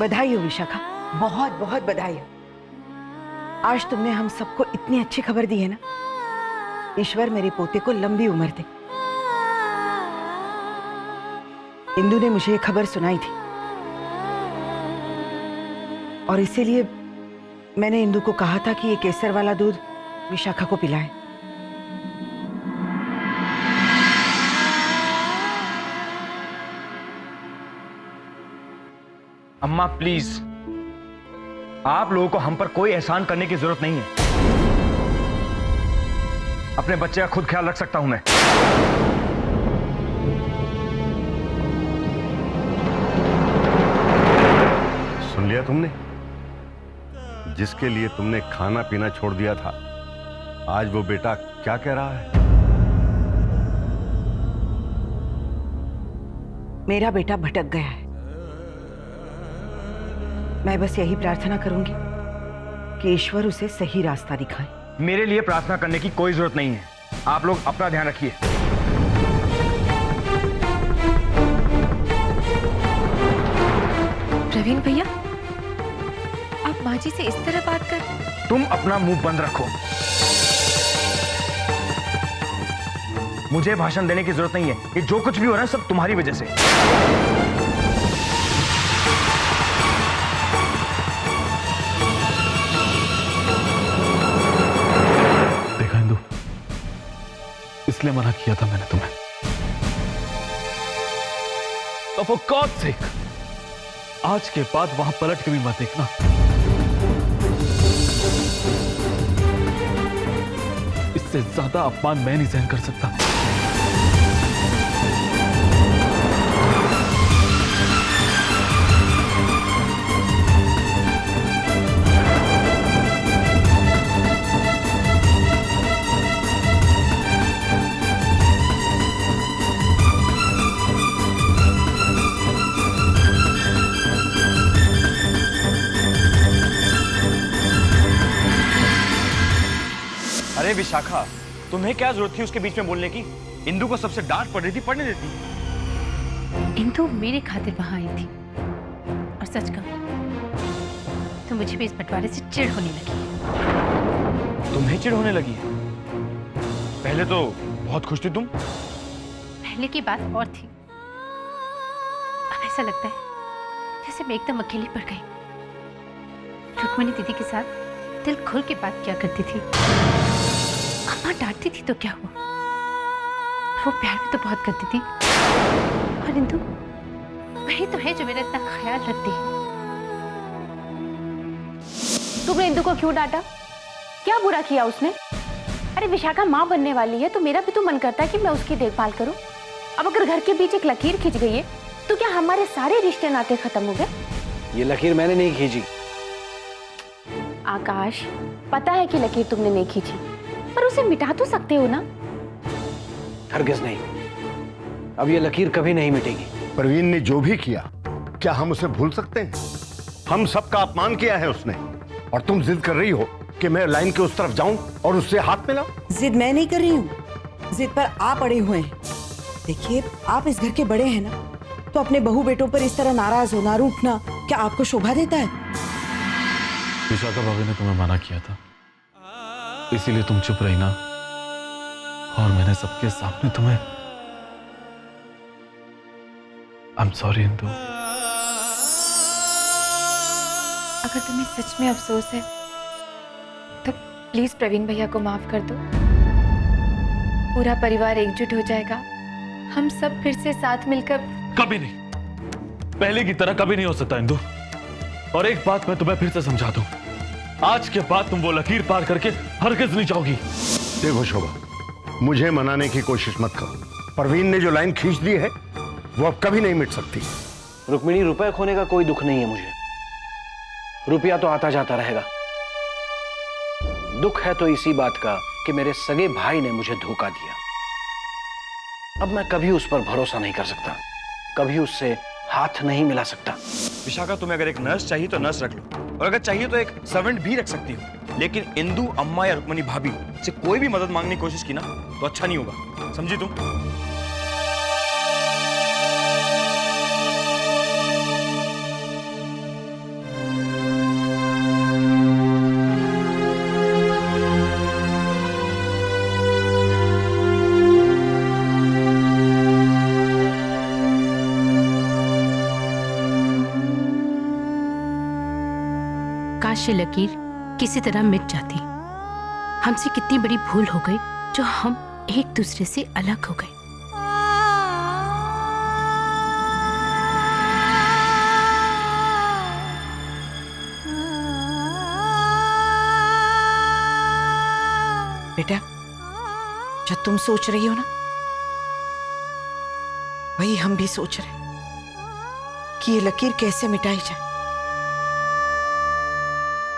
बधाई हो विशाखा, बहुत बहुत बधाई हो। आज तुमने हम सबको इतनी अच्छी खबर दी है ना। ईश्वर मेरे पोते को लंबी उम्र दे। इंदु ने मुझे ये खबर सुनाई थी और इसीलिए मैंने इंदु को कहा था कि ये केसर वाला दूध विशाखा को पिलाए। अम्मा प्लीज, आप लोगों को हम पर कोई एहसान करने की जरूरत नहीं है। अपने बच्चे का खुद ख्याल रख सकता हूं मैं। सुन लिया तुमने? जिसके लिए तुमने खाना पीना छोड़ दिया था, आज वो बेटा क्या कह रहा है? मेरा बेटा भटक गया है। मैं बस यही प्रार्थना करूंगी कि ईश्वर उसे सही रास्ता दिखाए। मेरे लिए प्रार्थना करने की कोई जरूरत नहीं है। आप लोग अपना ध्यान रखिए। प्रवीण भैया, आप माँ जी से इस तरह बात कर? तुम अपना मुंह बंद रखो। मुझे भाषण देने की जरूरत नहीं है। ये जो कुछ भी हो रहा है सब तुम्हारी वजह से। देखा इंदु, इसलिए मना किया था मैंने तुम्हें। तो फॉर गॉड्स सेक, आज के बाद वहां पलट के भी मत देखना। इससे ज्यादा अपमान मैं नहीं सहन कर सकता। अरे विशाखा, तुम्हें क्या जरूरत थी उसके बीच में बोलने की? इंदु को सबसे डांट पड़ रही थी, पढ़ने देती। इंदु मेरे खातिर वहां आई थी और सच कहूं तो मुझे भी इस बंटवारे से चिढ़ होने लगी है। तुम्हें चिढ़ होने लगी है? पहले तो बहुत खुश थी तुम। पहले की बात और थी। अब ऐसा लगता है जैसे मैं एकदम अकेली पड़ गई। रुक्मिणी दीदी के साथ दिल खोल के बात किया करती थी। अम्मा डांटती थी तो क्या हुआ, वो प्यार भी तो बहुत करती थी। और इंदु वही तो है जो मेरा इतना ख्याल रखती है। तुमने इंदु को क्यों डांटा? क्या बुरा किया उसने? अरे विशाखा माँ बनने वाली है तो मेरा भी तो मन करता है कि मैं उसकी देखभाल करूं। अब अगर घर के बीच एक लकीर खिंच गई है तो क्या हमारे सारे रिश्ते नाते खत्म हो गए? ये लकीर मैंने नहीं खींची। आकाश, पता है कि लकीर तुमने नहीं खींची, पर उसे मिटा तो सकते हो ना? हरगिज़ नहीं। अब ये लकीर कभी नहीं मिटेगी। प्रवीण ने जो भी किया, क्या हम उसे भूल सकते हैं? हम सबका अपमान किया है उसने, और तुम जिद कर रही हो कि मैं लाइन के उस तरफ जाऊं और उससे हाथ मिलाऊं? जिद मैं नहीं कर रही हूँ, जिद पर आप अड़े हुए हैं। देखिए, आप इस घर के बड़े हैं ना, तो अपने बहू बेटों पर इस तरह नाराज होना, रूठना क्या आपको शोभा देता है? विशाखा भाभी ने तुम्हें मना किया था, इसीलिए तुम चुप रही ना, और मैंने सबके सामने तुम्हें। I am sorry Indu. अगर तुम्हें सच में अफसोस है तो प्लीज प्रवीण भैया को माफ कर दो। पूरा परिवार एकजुट हो जाएगा, हम सब फिर से साथ मिलकर। कभी नहीं, पहले की तरह कभी नहीं हो सकता इंदु। और एक बात मैं तुम्हें फिर से समझा दूं, आज के बाद तुम वो लकीर पार करके हरगिज़ नहीं जाओगी। देखो शोभा, मुझे मनाने की कोशिश मत करो। प्रवीण ने जो लाइन खींच दी है वो अब कभी नहीं मिट सकती। रुक्मिणी, रुपए खोने का कोई दुख नहीं है मुझे। रुपया तो आता जाता रहेगा। दुख है तो इसी बात का कि मेरे सगे भाई ने मुझे धोखा दिया। अब मैं कभी उस पर भरोसा नहीं कर सकता, कभी उससे हाथ नहीं मिला सकता। विशाखा, तुम्हें अगर एक नर्स चाहिए तो नर्स रख लो, और अगर चाहिए तो एक सर्वेंट भी रख सकती हो। लेकिन इंदु अम्मा या रुक्मिणी भाभी से कोई भी मदद मांगने की कोशिश की ना तो अच्छा नहीं होगा, समझी तुम? काश ये लकीर किसी तरह मिट जाती। हमसे कितनी बड़ी भूल हो गई जो हम एक दूसरे से अलग हो गए। बेटा, जो तुम सोच रही हो ना, वही हम भी सोच रहे हैं कि ये लकीर कैसे मिटाई जाए।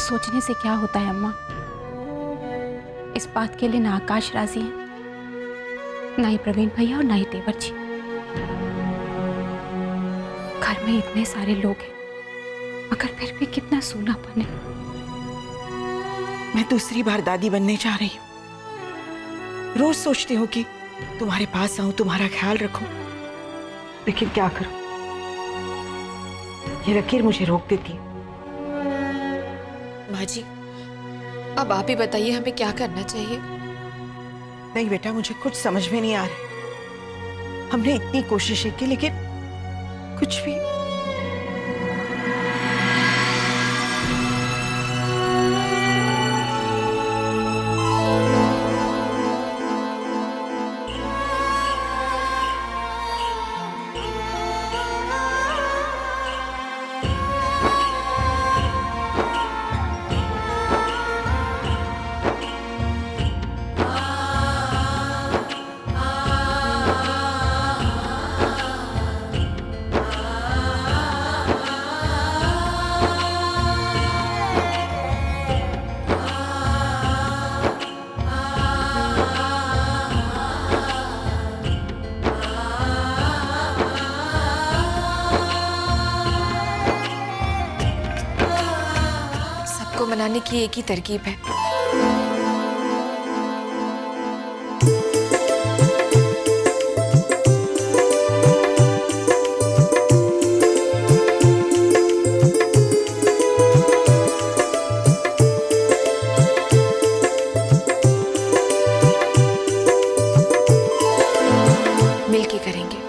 सोचने से क्या होता है अम्मा? इस बात के लिए ना आकाश राजी है, ना ही प्रवीण भैया और ना ही देवर जी। घर में इतने सारे लोग हैं मगर फिर भी कितना सूनापन है। मैं दूसरी बार दादी बनने जा रही हूँ। रोज सोचती हूँ कि तुम्हारे पास आऊं, तुम्हारा ख्याल रखूं, लेकिन क्या करूं, ये लकीर मुझे रोक देती है। माँ जी, अब आप ही बताइए हमें क्या करना चाहिए। नहीं बेटा, मुझे कुछ समझ में नहीं आ रहा। हमने इतनी कोशिशें की लेकिन कुछ भी। मनाने की एक ही तरकीब है। मिलके करेंगे।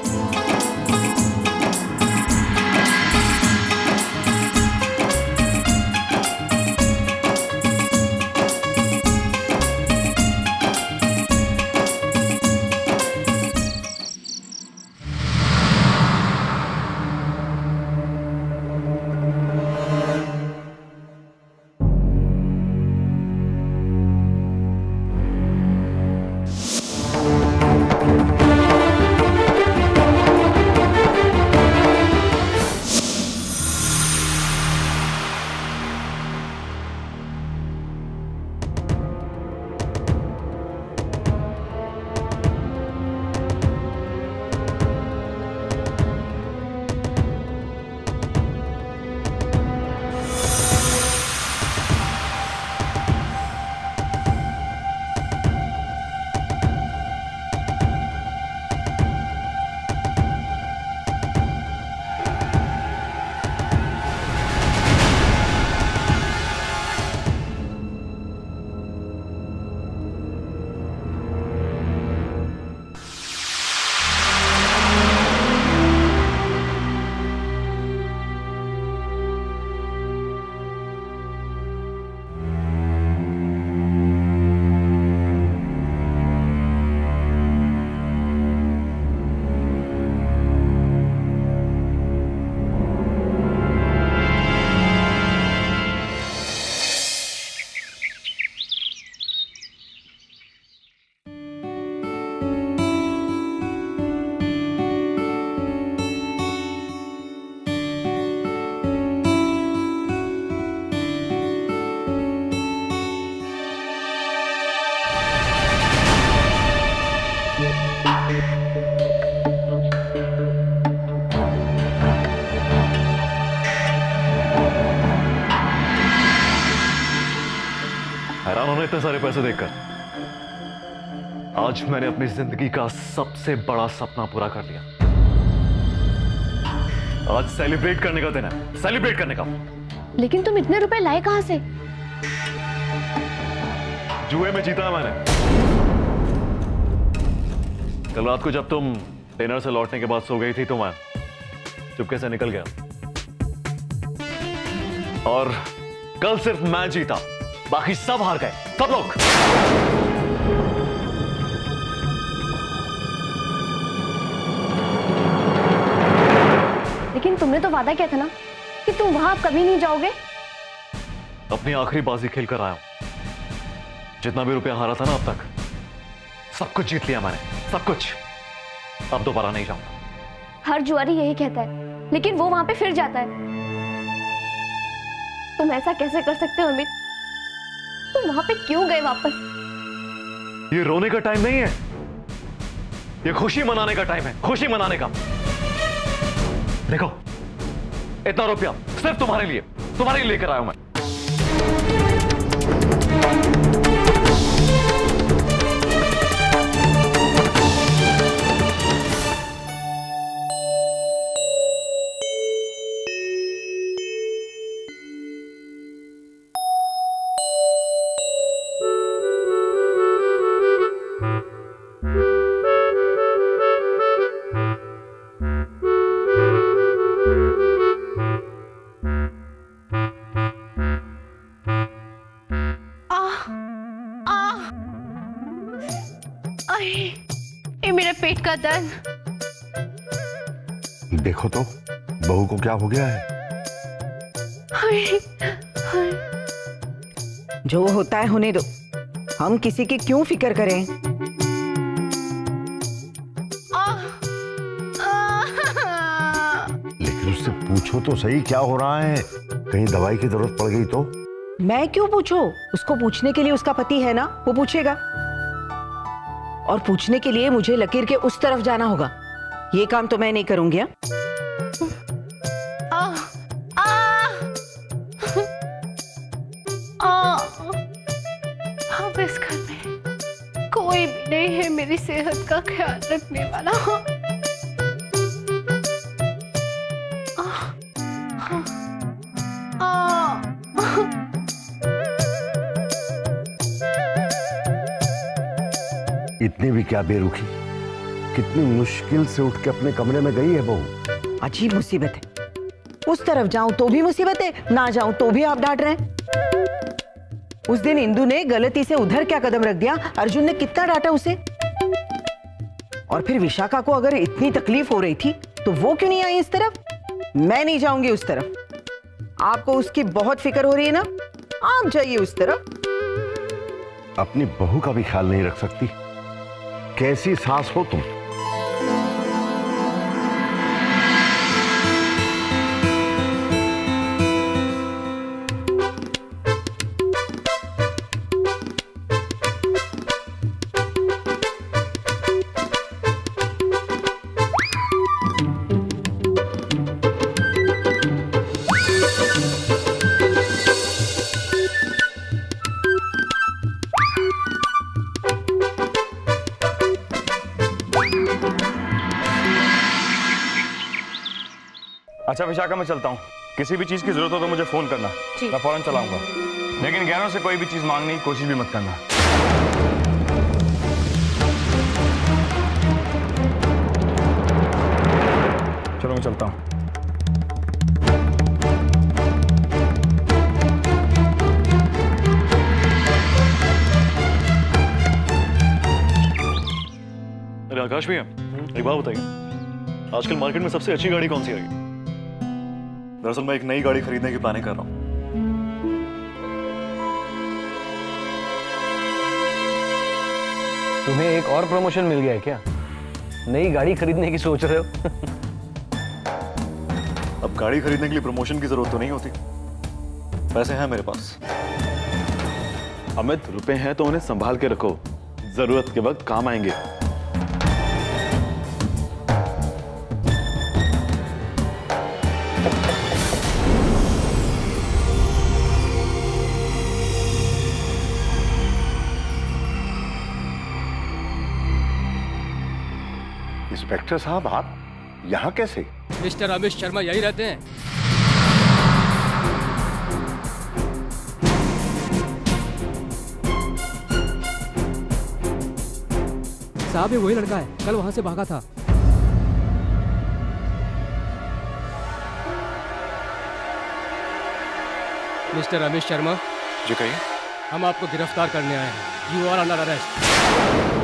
हैरान होना इतने सारे पैसे देखकर। आज मैंने अपनी जिंदगी का सबसे बड़ा सपना पूरा कर लिया। आज सेलिब्रेट करने का दिन है, सेलिब्रेट करने का। लेकिन तुम इतने रुपए लाए कहां से? जुए में जीता है मैंने। कल रात को जब तुम डिनर से लौटने के बाद सो गई थी तो मैं चुपके से निकल गया और कल सिर्फ मैं जीता, बाकी सब हार गए, सब लोग। लेकिन तुमने तो वादा किया था ना कि तुम वहां कभी नहीं जाओगे। अपनी आखिरी बाजी खेल कर आया हूं। जितना भी रुपया हारा था ना अब तक, सब कुछ जीत लिया मैंने, सब कुछ। अब दोबारा नहीं जाऊंगा। हर जुआरी यही कहता है, लेकिन वो वहां पे फिर जाता है। तुम ऐसा कैसे कर सकते हो अमित? तुम वहां पे क्यों गए वापस? ये रोने का टाइम नहीं है, ये खुशी मनाने का टाइम है, खुशी मनाने का। देखो, इतना रुपया सिर्फ तुम्हारे लिए लेकर आया हूं मैं। ये मेरा पेट का दर्द। देखो तो बहू को क्या हो गया है। जो होता है होने दो, हम किसी की क्यों फिक्र करें। लेकिन उससे पूछो तो सही क्या हो रहा है, कहीं दवाई की जरूरत पड़ गई तो। मैं क्यों पूछूं? उसको पूछने के लिए उसका पति है ना, वो पूछेगा। और पूछने के लिए मुझे लकीर के उस तरफ जाना होगा। ये काम तो मैं नहीं करूंगी। अब इस घर में कोई भी नहीं है मेरी सेहत का ख्याल रखने वाला। इतनी भी क्या बेरुखी, कितनी मुश्किल से उठ के अपने कमरे में गई है बहू। अजीब मुसीबत है। उस तरफ जाऊं तो भी मुसीबत है, ना जाऊं तो भी आप डांट रहे हैं। उस दिन इंदु ने गलती से उधर क्या कदम रख दिया, अर्जुन ने कितना डांटा उसे। और फिर विशाखा को अगर इतनी तकलीफ हो रही थी तो वो क्यों नहीं आई इस तरफ? मैं नहीं जाऊंगी उस तरफ। आपको उसकी बहुत फिक्र हो रही है ना, आप जाइए उस तरफ। अपनी बहू का भी ख्याल नहीं रख सकती? कैसी सास हो तुम। अच्छा विशाखा, मैं चलता हूँ। किसी भी चीज की जरूरत हो तो मुझे फोन करना, मैं फौरन चलाऊंगा। लेकिन गैरों से कोई भी चीज मांगने की कोशिश भी मत करना। चलो मैं चलता हूँ। अरे आकाश भैया, एक बात बताइए, आजकल मार्केट में सबसे अच्छी गाड़ी कौन सी है? दरअसल मैं एक नई गाड़ी खरीदने की प्लानिंग कर रहा हूँ। तुम्हें एक और प्रमोशन मिल गया है क्या? नई गाड़ी खरीदने की सोच रहे हो? अब गाड़ी खरीदने के लिए प्रमोशन की जरूरत तो नहीं होती, पैसे हैं मेरे पास। अमित, रुपए हैं तो उन्हें संभाल के रखो, जरूरत के वक्त काम आएंगे। इंस्पेक्टर साहब, आप यहाँ कैसे? मिस्टर अमित शर्मा यही रहते हैं। साहब, ये वही लड़का है, कल वहां से भागा था। मिस्टर रमेश शर्मा, जी कहिए। हम आपको गिरफ्तार करने आए हैं। You are under arrest.